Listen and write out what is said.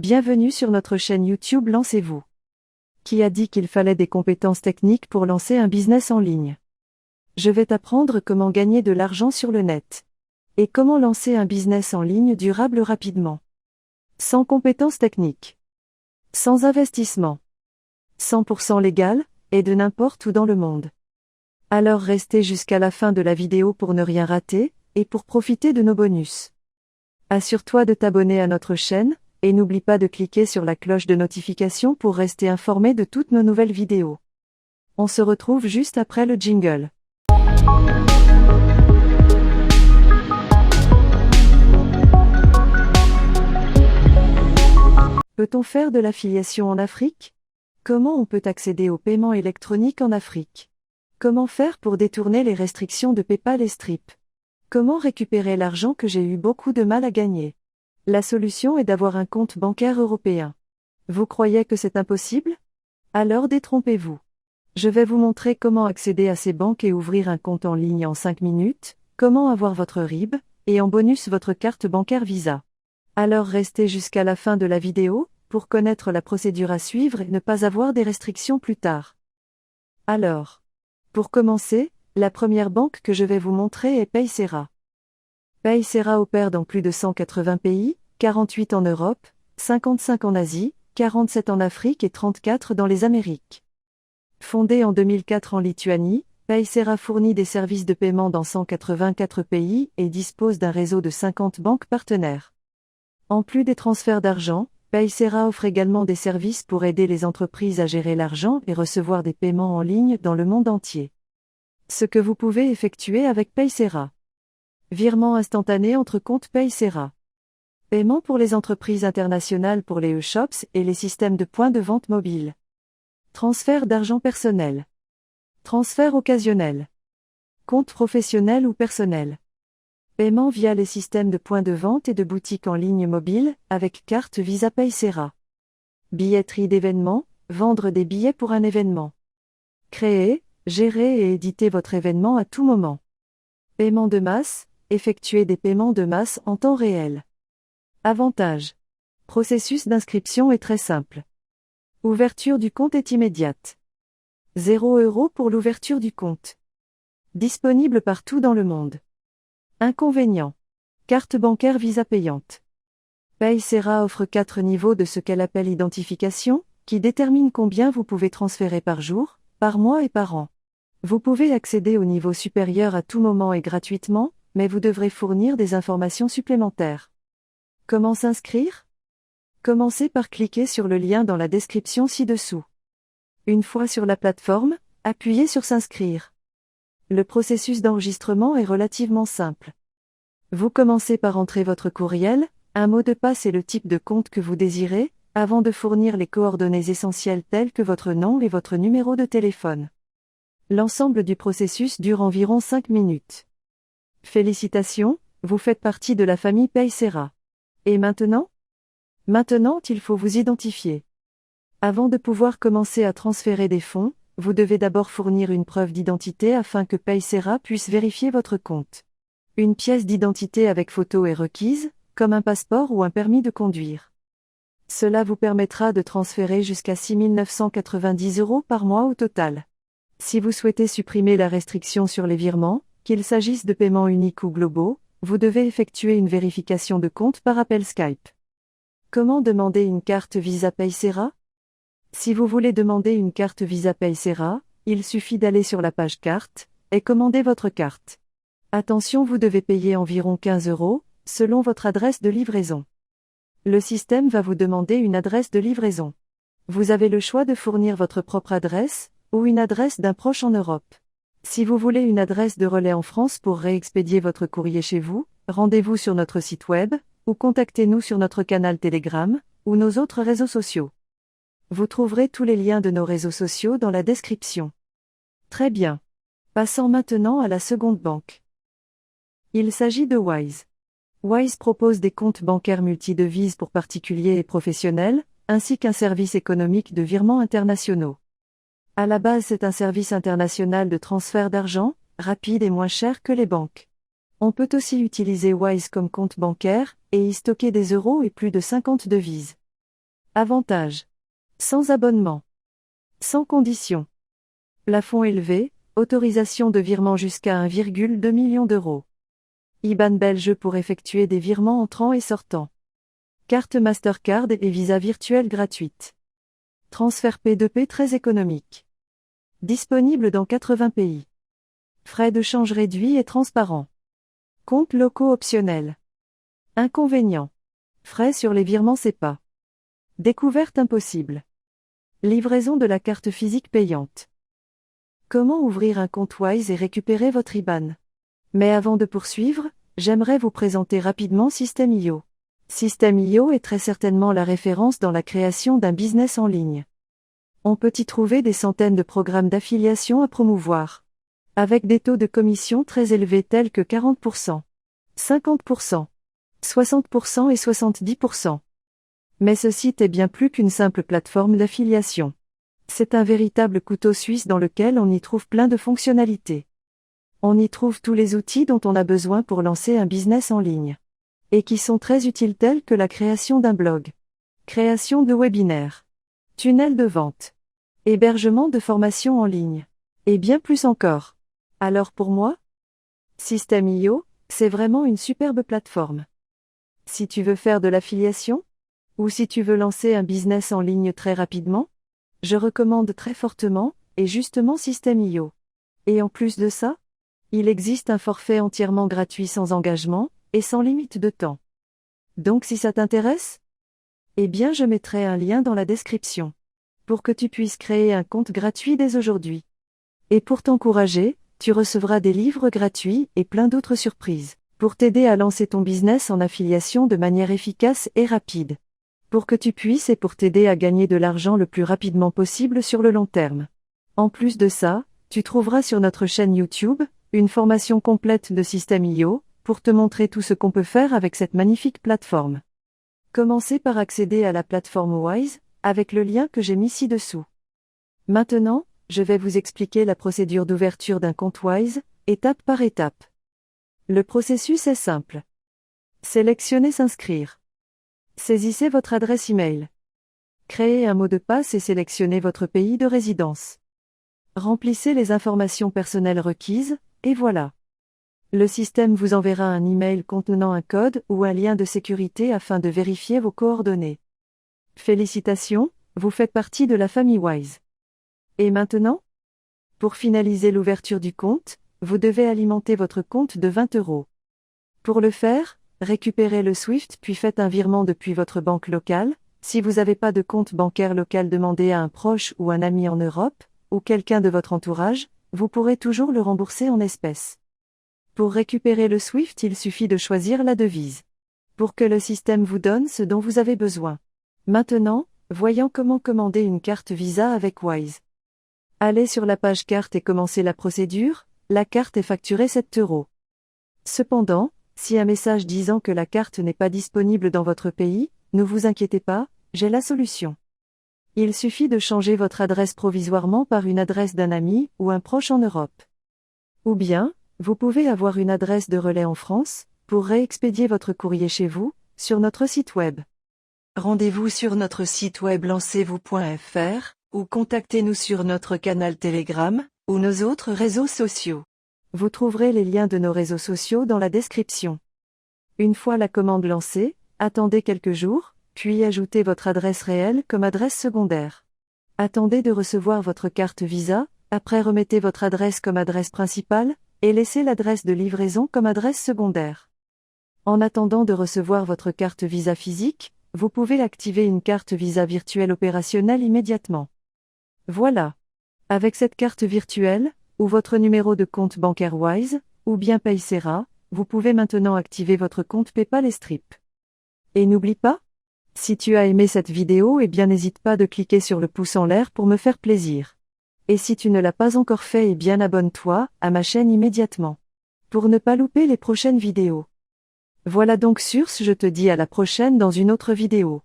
Bienvenue sur notre chaîne YouTube Lancez-vous. Qui a dit qu'il fallait des compétences techniques pour lancer un business en ligne? Je vais t'apprendre comment gagner de l'argent sur le net. Et comment lancer un business en ligne durable rapidement. Sans compétences techniques. Sans investissement. 100% légal, et de n'importe où dans le monde. Alors restez jusqu'à la fin de la vidéo pour ne rien rater, et pour profiter de nos bonus. Assure-toi de t'abonner à notre chaîne, et n'oublie pas de cliquer sur la cloche de notification pour rester informé de toutes nos nouvelles vidéos. On se retrouve juste après le jingle. Peut-on faire de l'affiliation en Afrique? Comment on peut accéder aux paiements électroniques en Afrique? Comment faire pour détourner les restrictions de PayPal et Stripe? Comment récupérer l'argent que j'ai eu beaucoup de mal à gagner? La solution est d'avoir un compte bancaire européen. Vous croyez que c'est impossible? Alors détrompez-vous. Je vais vous montrer comment accéder à ces banques et ouvrir un compte en ligne en 5 minutes, comment avoir votre RIB, et en bonus votre carte bancaire Visa. Alors restez jusqu'à la fin de la vidéo, pour connaître la procédure à suivre et ne pas avoir des restrictions plus tard. Alors, pour commencer, la première banque que je vais vous montrer est Paysera. Paysera opère dans plus de 180 pays, 48 en Europe, 55 en Asie, 47 en Afrique et 34 dans les Amériques. Fondée en 2004 en Lituanie, Paysera fournit des services de paiement dans 184 pays et dispose d'un réseau de 50 banques partenaires. En plus des transferts d'argent, Paysera offre également des services pour aider les entreprises à gérer l'argent et recevoir des paiements en ligne dans le monde entier. Ce que vous pouvez effectuer avec Paysera. Virement instantané entre comptes Paysera. Paiement pour les entreprises internationales pour les e-shops et les systèmes de points de vente mobiles. Transfert d'argent personnel. Transfert occasionnel. Compte professionnel ou personnel. Paiement via les systèmes de points de vente et de boutiques en ligne mobile, avec carte Visa Paysera. Billetterie d'événements, vendre des billets pour un événement. Créer, gérer et éditer votre événement à tout moment. Paiement de masse, effectuer des paiements de masse en temps réel. Avantages. Processus d'inscription est très simple. Ouverture du compte est immédiate. 0 € pour l'ouverture du compte. Disponible partout dans le monde. Inconvénients. Carte bancaire Visa payante. Paysera offre 4 niveaux de ce qu'elle appelle identification, qui détermine combien vous pouvez transférer par jour, par mois et par an. Vous pouvez accéder au niveau supérieur à tout moment et gratuitement, mais vous devrez fournir des informations supplémentaires. Comment s'inscrire? Commencez par cliquer sur le lien dans la description ci-dessous. Une fois sur la plateforme, appuyez sur S'inscrire. Le processus d'enregistrement est relativement simple. Vous commencez par entrer votre courriel, un mot de passe et le type de compte que vous désirez, avant de fournir les coordonnées essentielles telles que votre nom et votre numéro de téléphone. L'ensemble du processus dure environ 5 minutes. Félicitations, vous faites partie de la famille Paysera. Et maintenant? Maintenant, il faut vous identifier. Avant de pouvoir commencer à transférer des fonds, vous devez d'abord fournir une preuve d'identité afin que Paysera puisse vérifier votre compte. Une pièce d'identité avec photo est requise, comme un passeport ou un permis de conduire. Cela vous permettra de transférer jusqu'à 6 990 € par mois au total. Si vous souhaitez supprimer la restriction sur les virements, qu'il s'agisse de paiements uniques ou globaux, vous devez effectuer une vérification de compte par appel Skype. Comment demander une carte Visa Paysera? Si vous voulez demander une carte Visa Paysera, il suffit d'aller sur la page carte, et commander votre carte. Attention, vous devez payer environ 15 €, selon votre adresse de livraison. Le système va vous demander une adresse de livraison. Vous avez le choix de fournir votre propre adresse, ou une adresse d'un proche en Europe. Si vous voulez une adresse de relais en France pour réexpédier votre courrier chez vous, rendez-vous sur notre site web, ou contactez-nous sur notre canal Telegram, ou nos autres réseaux sociaux. Vous trouverez tous les liens de nos réseaux sociaux dans la description. Très bien. Passons maintenant à la seconde banque. Il s'agit de Wise. Wise propose des comptes bancaires multidevises pour particuliers et professionnels, ainsi qu'un service économique de virements internationaux. À la base, c'est un service international de transfert d'argent, rapide et moins cher que les banques. On peut aussi utiliser Wise comme compte bancaire, et y stocker des euros et plus de 50 devises. Avantages. Sans abonnement. Sans condition. Plafond élevé, autorisation de virement jusqu'à 1,2 million d'euros. IBAN belge pour effectuer des virements entrants et sortants. Carte Mastercard et Visa virtuelle gratuite. Transfert P2P très économique. Disponible dans 80 pays. Frais de change réduits et transparents. Comptes locaux optionnels. Inconvénients. Frais sur les virements SEPA. Découverte impossible. Livraison de la carte physique payante. Comment ouvrir un compte Wise et récupérer votre IBAN? Mais avant de poursuivre, j'aimerais vous présenter rapidement System.io. System.io est très certainement la référence dans la création d'un business en ligne. On peut y trouver des centaines de programmes d'affiliation à promouvoir. Avec des taux de commission très élevés tels que 40%, 50%, 60% et 70%. Mais ce site est bien plus qu'une simple plateforme d'affiliation. C'est un véritable couteau suisse dans lequel on y trouve plein de fonctionnalités. On y trouve tous les outils dont on a besoin pour lancer un business en ligne. Et qui sont très utiles tels que la création d'un blog, création de webinaires, tunnel de vente, hébergement de formations en ligne, et bien plus encore. Alors pour moi, System.io, c'est vraiment une superbe plateforme. Si tu veux faire de l'affiliation, ou si tu veux lancer un business en ligne très rapidement, je recommande très fortement, et justement System.io. Et en plus de ça, il existe un forfait entièrement gratuit sans engagement, et sans limite de temps. Donc si ça t'intéresse, eh bien je mettrai un lien dans la description, pour que tu puisses créer un compte gratuit dès aujourd'hui. Et pour t'encourager, tu recevras des livres gratuits et plein d'autres surprises, pour t'aider à lancer ton business en affiliation de manière efficace et rapide. Pour que tu puisses et pour t'aider à gagner de l'argent le plus rapidement possible sur le long terme. En plus de ça, tu trouveras sur notre chaîne YouTube, une formation complète de System.io, pour te montrer tout ce qu'on peut faire avec cette magnifique plateforme. Commencez par accéder à la plateforme Wise, avec le lien que j'ai mis ci-dessous. Maintenant, je vais vous expliquer la procédure d'ouverture d'un compte Wise, étape par étape. Le processus est simple. Sélectionnez S'inscrire. Saisissez votre adresse email. Créez un mot de passe et sélectionnez votre pays de résidence. Remplissez les informations personnelles requises, et voilà. Le système vous enverra un email contenant un code ou un lien de sécurité afin de vérifier vos coordonnées. Félicitations, vous faites partie de la famille Wise. Et maintenant? Pour finaliser l'ouverture du compte, vous devez alimenter votre compte de 20 €. Pour le faire, récupérez le SWIFT puis faites un virement depuis votre banque locale. Si vous n'avez pas de compte bancaire local, demandez à un proche ou un ami en Europe, ou quelqu'un de votre entourage, vous pourrez toujours le rembourser en espèces. Pour récupérer le SWIFT, il suffit de choisir la devise. Pour que le système vous donne ce dont vous avez besoin. Maintenant, voyons comment commander une carte Visa avec Wise. Allez sur la page carte et commencez la procédure. La carte est facturée 7 €. Cependant, si un message disant que la carte n'est pas disponible dans votre pays, ne vous inquiétez pas, j'ai la solution. Il suffit de changer votre adresse provisoirement par une adresse d'un ami ou un proche en Europe. Ou bien, vous pouvez avoir une adresse de relais en France, pour réexpédier votre courrier chez vous, sur notre site web. Rendez-vous sur notre site web lancez-vous.fr, ou contactez-nous sur notre canal Telegram, ou nos autres réseaux sociaux. Vous trouverez les liens de nos réseaux sociaux dans la description. Une fois la commande lancée, attendez quelques jours, puis ajoutez votre adresse réelle comme adresse secondaire. Attendez de recevoir votre carte Visa, après remettez votre adresse comme adresse principale, et laissez l'adresse de livraison comme adresse secondaire. En attendant de recevoir votre carte Visa physique, vous pouvez activer une carte Visa virtuelle opérationnelle immédiatement. Voilà. Avec cette carte virtuelle, ou votre numéro de compte bancaire Wise, ou bien Paysera, vous pouvez maintenant activer votre compte PayPal et Stripe. Et n'oublie pas, si tu as aimé cette vidéo, n'hésite pas de cliquer sur le pouce en l'air pour me faire plaisir. Et si tu ne l'as pas encore fait, abonne-toi à ma chaîne immédiatement. Pour ne pas louper les prochaines vidéos. Voilà donc sur ce, je te dis à la prochaine dans une autre vidéo.